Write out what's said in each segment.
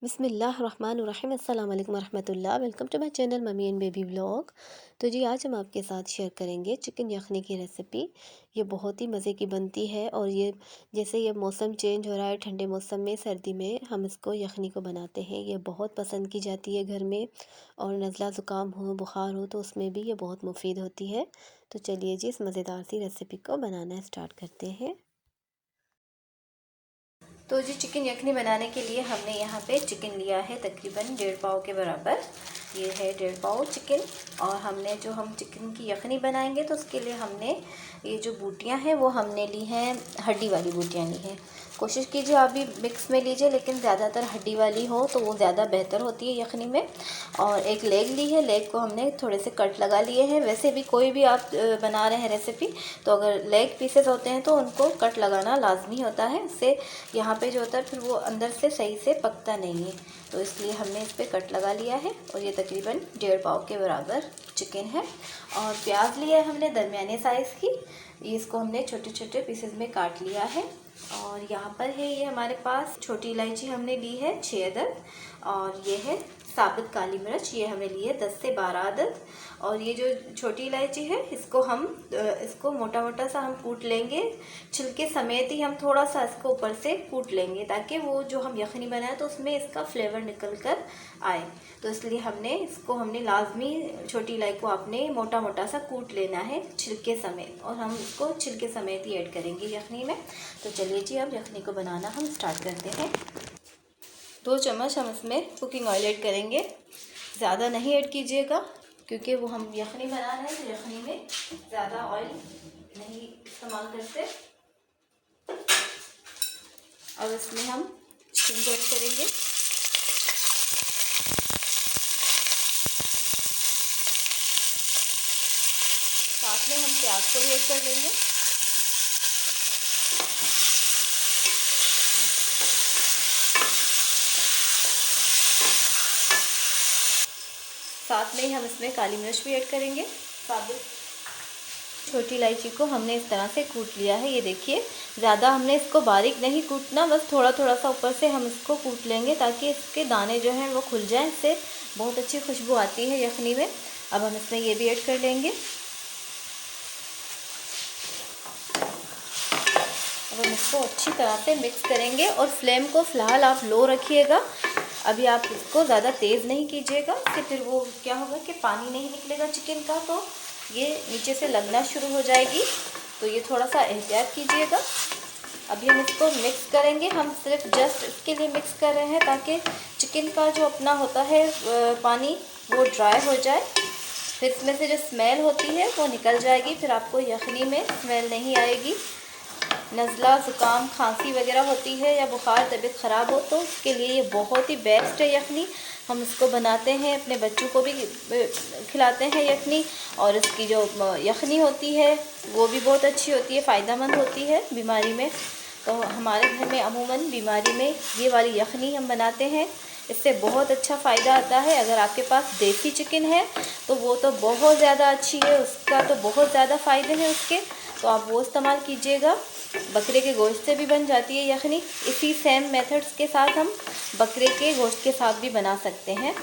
बिस्मिल्लाहिर्रहमानिर्रहीम अस्सलाम वालेकुम रहमतुल्लाह। Welcome to my channel mummy and baby vlog. तो जी आज हम आपके साथ शेयर करेंगे चिकन यखनी की रेसिपी। ये बहुत ही मज़े की बनती है और ये जैसे ये मौसम चेंज हो रहा है, ठंडे मौसम में सर्दी में हम इसको यखनी को बनाते हैं। ये बहुत पसंद की जाती है घर में, और नज़ला ज़ुकाम हो, बुखार हो तो उसमें भी ये बहुत मुफीद होती है। तो चलिए जी इस मज़ेदार सी रेसिपी को बनाना स्टार्ट करते हैं। तो जी चिकन यखनी बनाने के लिए हमने यहाँ पे चिकन लिया है तकरीबन 1.5 पाव के बराबर। ये है 1.5 पाव चिकन। और हम चिकन की यखनी बनाएंगे तो उसके लिए हमने ये जो बूटियाँ हैं वो हमने ली हैं, हड्डी वाली बूटियाँ ली हैं। कोशिश कीजिए आप भी मिक्स में लीजिए, लेकिन ज़्यादातर हड्डी वाली हो तो वो ज़्यादा बेहतर होती है यखनी में। और एक लेग ली है, लेग को हमने थोड़े से कट लगा लिए हैं। वैसे भी कोई भी आप बना रहे हैं रेसिपी तो अगर लेग पीसेस होते हैं तो उनको कट लगाना लाजमी होता है। इससे यहाँ पे जो होता है फिर वो अंदर से सही से पकता नहीं है, तो इसलिए हमने इस पर कट लगा लिया है। और ये तकरीबन 1.5 पाव के बराबर चिकन है। और प्याज लिया है हमने दरमियाने साइज़ की, इसको हमने छोटे छोटे पीसेस में काट लिया है। और यहाँ पर है ये हमारे पास छोटी इलायची हमने ली है 6 अदद। और ये है साबुत काली मिर्च, ये हमने ली है 10 से 12 अदद। और ये जो छोटी इलायची है इसको मोटा मोटा सा हम कूट लेंगे, छिलके समेत ही हम थोड़ा सा इसको ऊपर से कूट लेंगे ताकि वो जो हम यखनी बनाए तो उसमें इसका फ्लेवर निकल कर आए। तो इसलिए हमने लाजमी छोटी इलायची को आपने मोटा मोटा सा कूट लेना है छिलके समेत, और हम इसको छिलके समेत ही ऐड करेंगे यखनी में। तो चलिए जी अब यखनी को बनाना हम स्टार्ट करते हैं। 2 चम्मच हम इसमें कुकिंग ऑयल ऐड करेंगे, ज़्यादा नहीं ऐड कीजिएगा क्योंकि वो हम यखनी बना रहे हैं तो यखनी में ज़्यादा ऑयल नहीं इस्तेमाल करते। अब इसमें हम चिकन को ऐड करेंगे। साथ में हम प्याज को भी ऐड कर लेंगे। साथ में ही हम इसमें काली मिर्च भी ऐड करेंगे साबुत। छोटी इलायची को हमने इस तरह से कूट लिया है, ये देखिए। ज़्यादा हमने इसको बारीक नहीं कूटना, बस थोड़ा थोड़ा सा ऊपर से हम इसको कूट लेंगे ताकि इसके दाने जो हैं वो खुल जाएं। इससे बहुत अच्छी खुशबू आती है यखनी में। अब हम इसमें ये भी ऐड कर लेंगे। अब हम इसको अच्छी तरह से मिक्स करेंगे और फ्लेम को फ़िलहाल आप लो रखिएगा। अभी आप इसको ज़्यादा तेज़ नहीं कीजिएगा, कि फिर वो क्या होगा कि पानी नहीं निकलेगा चिकन का, तो ये नीचे से लगना शुरू हो जाएगी। तो ये थोड़ा सा एहतियात कीजिएगा। अभी हम इसको मिक्स करेंगे। हम सिर्फ जस्ट इसके लिए मिक्स कर रहे हैं ताकि चिकन का जो अपना होता है पानी वो ड्राई हो जाए, फिर इसमें से जो स्मेल होती है वो निकल जाएगी, फिर आपको यखनी में स्मेल नहीं आएगी। नज़ला ज़ुकाम खांसी वगैरह होती है या बुखार तबीयत ख़राब हो तो उसके लिए ये बहुत ही बेस्ट है यखनी। हम इसको बनाते हैं, अपने बच्चों को भी खिलाते हैं यखनी। और इसकी जो यखनी होती है वो भी बहुत अच्छी होती है, फ़ायदेमंद होती है बीमारी में। तो हमारे घर में अमूमन बीमारी में ये वाली यखनी हम बनाते हैं, इससे बहुत अच्छा फ़ायदा आता है। अगर आपके पास देसी चिकन है तो वो तो बहुत ज़्यादा अच्छी है, उसका तो बहुत ज़्यादा फ़ायदे हैं उसके, तो आप वो इस्तेमाल कीजिएगा। बकरे के गोश्त से भी बन जाती है यखनी। इसी सेम मेथड्स के साथ हम बकरे के गोश्त के साथ भी बना सकते हैं,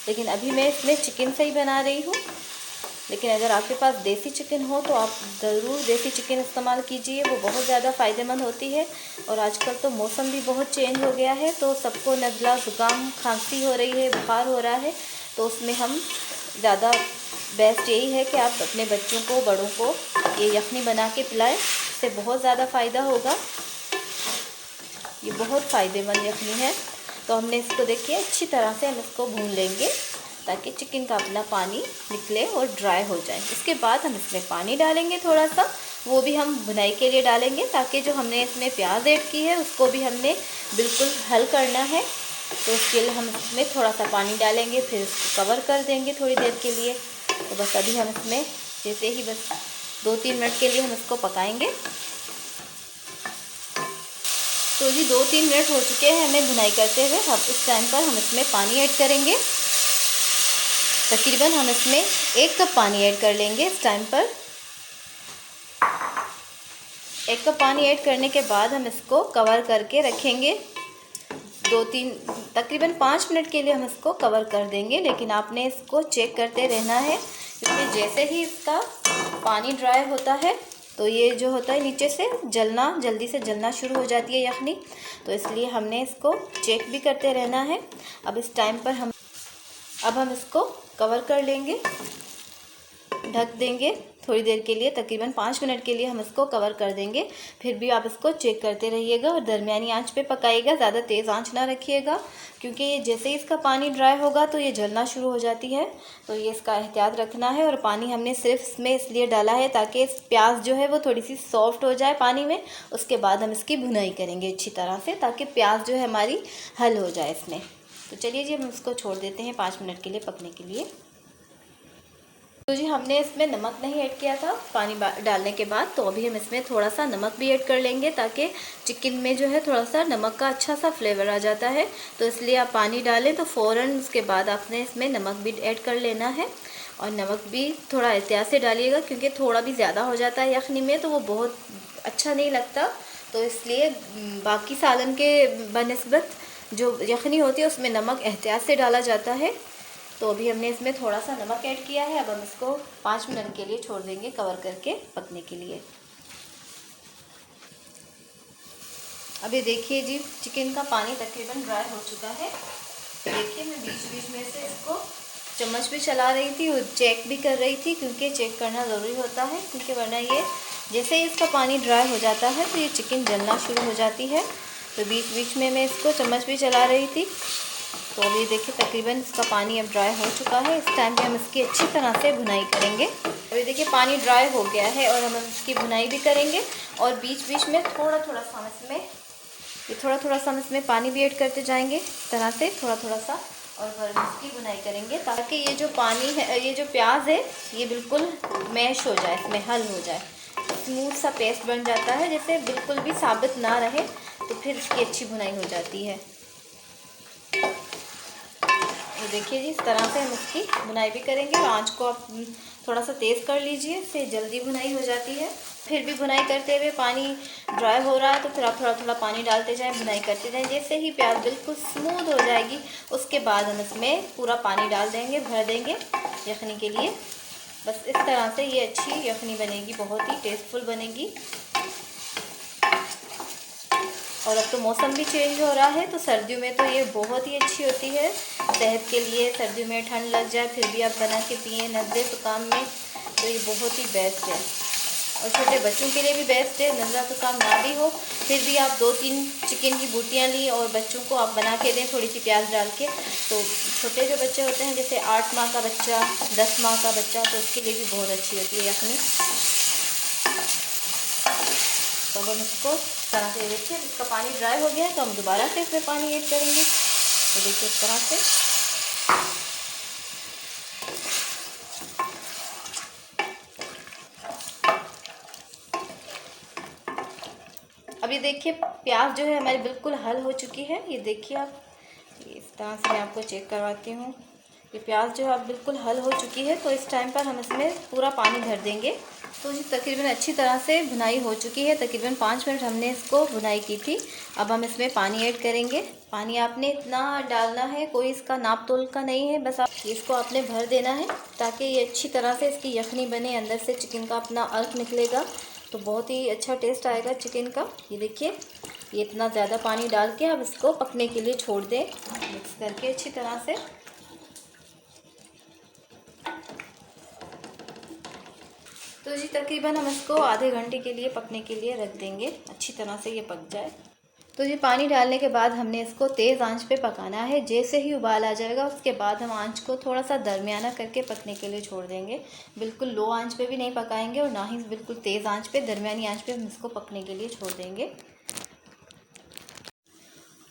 लेकिन अभी मैं इसमें चिकन से ही बना रही हूँ। लेकिन अगर आपके पास देसी चिकन हो तो आप ज़रूर देसी चिकन इस्तेमाल कीजिए, वो बहुत ज़्यादा फ़ायदेमंद होती है। और आजकल तो मौसम भी बहुत चेंज हो गया है, तो सबको नज़ला ज़ुकाम खांसी हो रही है, बुखार हो रहा है, तो उसमें हम ज़्यादा बेस्ट यही है कि आप अपने बच्चों को, बड़ों को ये यखनी बना के पिलाएं, इससे बहुत ज़्यादा फ़ायदा होगा। ये बहुत फ़ायदेमंद यखनी है। तो हमने इसको देखिए अच्छी तरह से हम इसको भून लेंगे ताकि चिकन का अपना पानी निकले और ड्राई हो जाए। इसके बाद हम इसमें पानी डालेंगे थोड़ा सा, वो भी हम भुनाई के लिए डालेंगे ताकि जो हमने इसमें प्याज ऐड की है उसको भी हमने बिल्कुल हल करना है। तो उसके लिए हम इसमें थोड़ा सा पानी डालेंगे, फिर इसको कवर कर देंगे थोड़ी देर के लिए। तो बस अभी हम इसमें जैसे ही बस 2-3 मिनट के लिए हम इसको पकाएंगे। तो जी 2-3 मिनट हो चुके हैं हमें भुनाई करते हुए। अब इस टाइम पर हम इसमें पानी ऐड करेंगे। तकरीबन हम इसमें 1 कप पानी ऐड कर लेंगे इस टाइम पर। 1 कप पानी ऐड करने के बाद हम इसको कवर करके रखेंगे तकरीबन 5 मिनट के लिए हम इसको कवर कर देंगे। लेकिन आपने इसको चेक करते रहना है, क्योंकि जैसे ही इसका पानी ड्राई होता है तो ये जो होता है नीचे से जल्दी से जलना शुरू हो जाती है यखनी। तो इसलिए हमने इसको चेक भी करते रहना है। अब इस टाइम पर हम इसको कवर कर लेंगे, ढक देंगे थोड़ी देर के लिए, तकरीबन 5 मिनट के लिए हम इसको कवर कर देंगे। फिर भी आप इसको चेक करते रहिएगा और दरमियानी आंच पे पकाइएगा, ज़्यादा तेज़ आंच ना रखिएगा, क्योंकि ये जैसे ही इसका पानी ड्राई होगा तो ये जलना शुरू हो जाती है। तो ये इसका एहतियात रखना है। और पानी हमने सिर्फ इसमें इसलिए डाला है ताकि प्याज जो है वो थोड़ी सी सॉफ्ट हो जाए पानी में। उसके बाद हम इसकी भुनाई करेंगे अच्छी तरह से, ताकि प्याज जो है हमारी हल हो जाए इसमें। तो चलिए जी, हम इसको छोड़ देते हैं 5 मिनट के लिए पकने के लिए। तो जी हमने इसमें नमक नहीं ऐड किया था पानी डालने के बाद, तो अभी हम इसमें थोड़ा सा नमक भी ऐड कर लेंगे, ताकि चिकन में जो है थोड़ा सा नमक का अच्छा सा फ्लेवर आ जाता है। तो इसलिए आप पानी डालें तो फ़ौरन उसके बाद आपने इसमें नमक भी ऐड कर लेना है। और नमक भी थोड़ा एहतियात से डालिएगा, क्योंकि थोड़ा भी ज़्यादा हो जाता है यखनी में तो वो बहुत अच्छा नहीं लगता। तो इसलिए बाकी सालन के बनिस्बत जो यखनी होती है उसमें नमक एहतियात से डाला जाता है। तो अभी हमने इसमें थोड़ा सा नमक ऐड किया है। अब हम इसको 5 मिनट के लिए छोड़ देंगे कवर करके पकने के लिए। अभी देखिए जी, चिकन का पानी तकरीबन ड्राई हो चुका है। देखिए मैं बीच बीच में से इसको चम्मच भी चला रही थी और चेक भी कर रही थी, क्योंकि चेक करना ज़रूरी होता है, क्योंकि वरना ये जैसे ही इसका पानी ड्राई हो जाता है तो ये चिकन जलना शुरू हो जाती है। तो बीच बीच में मैं इसको चम्मच भी चला रही थी। तो अभी देखिए तकरीबन इसका पानी अब ड्राई हो चुका है। इस टाइम पे हम इसकी अच्छी तरह से भुनाई करेंगे। अभी देखिए पानी ड्राई हो गया है और हम इसकी भुनाई भी करेंगे। और बीच बीच में थोड़ा थोड़ा सा इसमें पानी भी ऐड करते जाएंगे, इस तरह से थोड़ा थोड़ा सा, और फिर इसकी भुनाई करेंगे, ताकि ये जो पानी है, ये जो प्याज है, ये बिल्कुल मैश हो जाए, इसमें हल हो जाए, स्मूथ सा पेस्ट बन जाता है, जैसे बिल्कुल भी साबित ना रहे, तो फिर इसकी अच्छी भुनाई हो जाती है। तो देखिए जी, इस तरह से हम इसकी भुनाई भी करेंगे। और आँच को आप थोड़ा सा तेज़ कर लीजिए, इससे जल्दी भुनाई हो जाती है। फिर भी भुनाई करते हुए पानी ड्राई हो रहा है तो फिर आप थोड़ा थोड़ा पानी डालते जाएं, भुनाई करते जाएं। जैसे ही प्याज बिल्कुल स्मूथ हो जाएगी उसके बाद हम इसमें पूरा पानी डाल देंगे, भर देंगे यखनी के लिए। बस इस तरह से ये अच्छी यखनी बनेगी, बहुत ही टेस्टफुल बनेगी। और अब तो मौसम भी चेंज हो रहा है, तो सर्दियों में तो ये बहुत ही अच्छी होती है सेहत के लिए। सर्दियों में ठंड लग जाए फिर भी आप बना के पिए नज़ले ज़ुकाम में, तो ये बहुत ही बेस्ट है। और छोटे बच्चों के लिए भी बेस्ट है, नज़ला ज़ुकाम ना भी हो फिर भी आप 2-3 चिकन की बूटियाँ ली और बच्चों को आप बना के दें थोड़ी सी प्याज डाल के। तो छोटे जो बच्चे होते हैं, जैसे 8 माह का बच्चा, 10 माह का बच्चा, तो उसके लिए भी बहुत अच्छी होती है यखनी। तो अब हम इसको तरह से देखिए, इसका पानी ड्राई हो गया है तो हम दोबारा से इसमें पानी ऐड करेंगे। तो देखिए इस तरह से अब ये देखिए प्याज जो है हमारी बिल्कुल हल हो चुकी है। ये देखिए आप, इस तरह से मैं आपको चेक करवाती हूँ। ये प्याज जो है अब बिल्कुल हल हो चुकी है। तो इस टाइम पर हम इसमें पूरा पानी भर देंगे। तो जी तकरीबन अच्छी तरह से भुनाई हो चुकी है, तकरीबन 5 मिनट हमने इसको भुनाई की थी। अब हम इसमें पानी ऐड करेंगे। पानी आपने इतना डालना है, कोई इसका नाप तोल का नहीं है, बस आप इसको आपने भर देना है, ताकि ये अच्छी तरह से इसकी यखनी बने, अंदर से चिकन का अपना अर्क निकलेगा, तो बहुत ही अच्छा टेस्ट आएगा चिकन का। ये देखिए, ये इतना ज़्यादा पानी डाल के अब इसको पकने के लिए छोड़ दें, मिक्स करके अच्छी तरह से। तो जी तकरीबन हम इसको आधे घंटे के लिए पकने के लिए रख देंगे, अच्छी तरह से ये पक जाए। तो जी पानी डालने के बाद हमने इसको तेज़ आंच पे पकाना है। जैसे ही उबाल आ जाएगा उसके बाद हम आंच को थोड़ा सा दरमियाना करके पकने के लिए छोड़ देंगे। बिल्कुल लो आंच पे भी नहीं पकाएंगे और ना ही बिल्कुल तेज़ आंच पे, दरमियानी आंच पे हम इसको पकने के लिए छोड़ देंगे।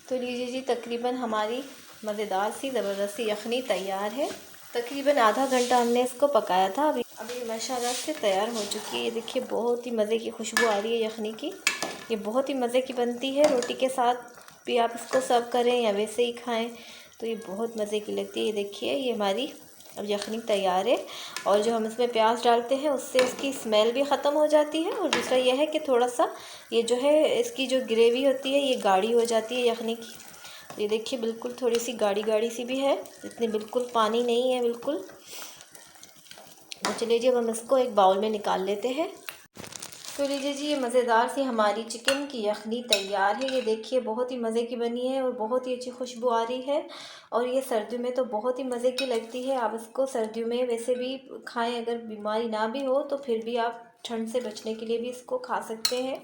तो लीजिए जी, तकरीबन हमारी मज़ेदार सी ज़बरदस्ती यखनी तैयार है। तकरीबन आधा घंटा हमने इसको पकाया था। अभी माशाल्लाह से तैयार हो चुकी है। ये देखिए बहुत ही मज़े की खुशबू आ रही है यखनी की। ये बहुत ही मज़े की बनती है, रोटी के साथ भी आप इसको सर्व करें या वैसे ही खाएं तो ये बहुत मज़े की लगती है। ये देखिए, ये हमारी अब यखनी तैयार है। और जो हम इसमें प्याज डालते हैं उससे इसकी स्मेल भी ख़त्म हो जाती है। और दूसरा यह है कि थोड़ा सा ये जो है इसकी जो ग्रेवी होती है ये गाढ़ी हो जाती है यखनी की। ये देखिए बिल्कुल थोड़ी सी गाढ़ी गाढ़ी सी भी है, इतनी बिल्कुल पानी नहीं है बिल्कुल। तो चलिए जी अब हम इसको एक बाउल में निकाल लेते हैं। तो लीजिए जी ये मज़ेदार सी हमारी चिकन की यखनी तैयार है। ये देखिए बहुत ही मज़े की बनी है और बहुत ही अच्छी खुशबू आ रही है। और ये सर्दियों में तो बहुत ही मज़े की लगती है। आप इसको सर्दियों में वैसे भी खाएं, अगर बीमारी ना भी हो तो फिर भी आप ठंड से बचने के लिए भी इसको खा सकते हैं।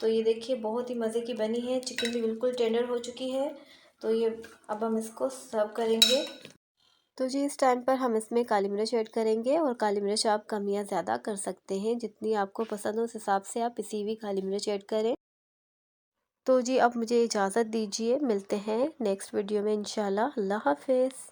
तो ये देखिए बहुत ही मज़े की बनी है, चिकन भी बिल्कुल टेंडर हो चुकी है। तो ये अब हम इसको सर्व करेंगे। तो जी इस टाइम पर हम इसमें काली मिर्च ऐड करेंगे, और काली मिर्च आप कम या ज़्यादा कर सकते हैं, जितनी आपको पसंद हो उस हिसाब से आप इसी भी काली मिर्च ऐड करें। तो जी अब मुझे इजाज़त दीजिए, मिलते हैं नेक्स्ट वीडियो में इंशाल्लाह। अल्लाह हाफ़िज़।